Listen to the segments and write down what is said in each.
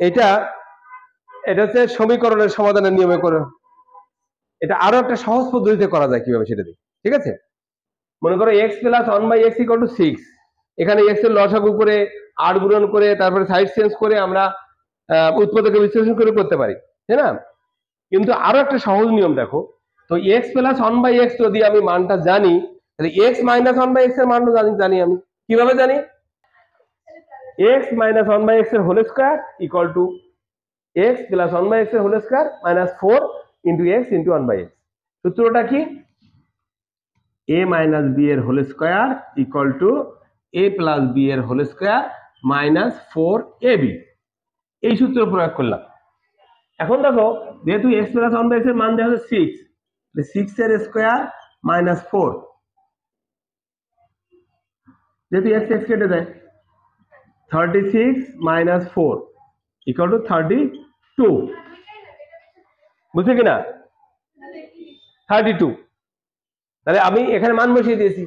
এটা এটা হচ্ছে সমীকরণের সমাধানের নিয়মে করে। এটা আরো একটা সহজ পদ্ধতিতে করা যায় কিভাবে সেটা দেখি। ঠিক আছে, মনে করো x plus 1/x equal to 6। এখানে x এর লসাগু করে r গুণন করে তারপরে সাইড চেঞ্জ করে আমরা উৎপাদকে বিশ্লেষণ করে করতে পারি, তাই না? কিন্তু আরো একটা সহজ নিয়ম দেখো তো, x প্লাস 1/x যদি আমি মানটা জানি, তাহলে x মাইনাস 1/x এর মানটা জানি আমি কিভাবে জানি? x মাইনাস 1/x এর whole square equal to x plus 1/x এর whole square minus 4 into x into 1/x। সূত্রটা কি? a মাইনাস b এর whole square equal to a plus b এর হোল স্কয়ার মাইনাস 4ab। এই সূত্র প্রয়োগ করলাম। এখন দেখো যেহেতু x প্লাস 1/x এর মান দেওয়া হচ্ছে 6, 6 এর স্কয়ার মাইনাস 4, যেহেতু x x কেটে যায় 36 মাইনাস 4 ইকুয়াল টু 32। বুঝছো কিনা? 32। তাহলে আমি এখানে মান বসিয়ে দিয়েছি।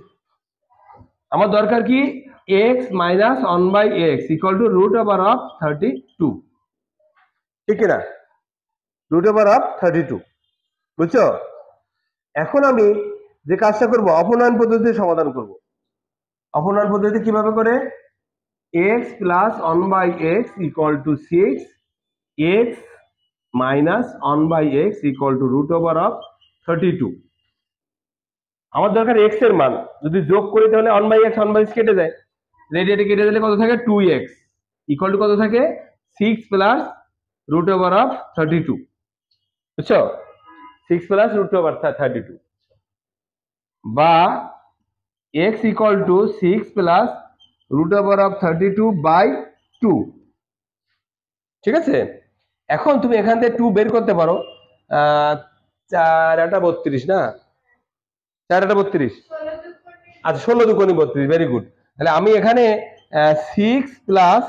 আমার দরকার কি? x minus 1/x equal to root over of 32। ঠিক কিনা? Root over of 32। বুঝছো? এখন আমি যে কাজটা করব, অপনয়ন পদ্ধতিতে সমাধান করব। অপনয়ন পদ্ধতি কিভাবে করে? x plus 1/x equal to 6, x minus 1/x equal to root over of 32। আমার দরকার x এর মান, যদি যোগ করি তাহলে 1/x 1/x কেটে যায়, রেডিয়েটে কেটে দিলে কত থাকে? 2x ইকুয়াল টু কত থাকে? 6 প্লাস রুট ওভার অফ 32। বুঝছো? 6 প্লাস রুট ওভার 32 বা x equal to 6 plus root over of 32/2। ঠিক আছে, এখন তুমি এখান থেকে 2 বের করতে পারো। 4 8 32 না? 4 8 32। আচ্ছা 16 দুগুণে 32। Very good. তাহলে আমি এখানে 6 প্লাস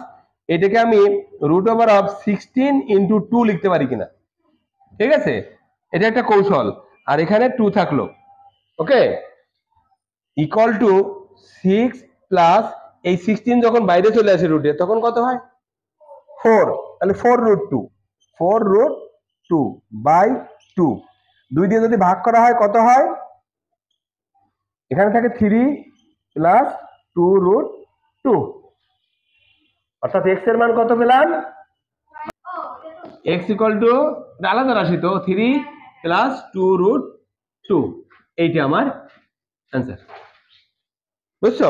এটাকে আমি রুট ওভার অফ 16 ইন্টু 2 লিখতে পারি কিনা। ঠিক আছে, এটা একটা কৌশল। আর এখানে 2 থাকলো, ওকে, ইকুয়াল টু 6 প্লাস এই 16 যখন বাইরে চলে আসে রুটে তখন কত হয়? 4। তাহলে 4 রুট 2, 4 রুট 2 বাই 2। 2 দিয়ে যদি ভাগ করা হয় কত হয়? এখানে থাকে 3 প্লাস 2 রুট 2। অর্থাৎ x এর মান কত পেলাম? x ইকুয়াল টু, আলাদা রাশি তো, 3 প্লাস 2 রুট 2। এইটা আমার অ্যান্সার। বুঝছো?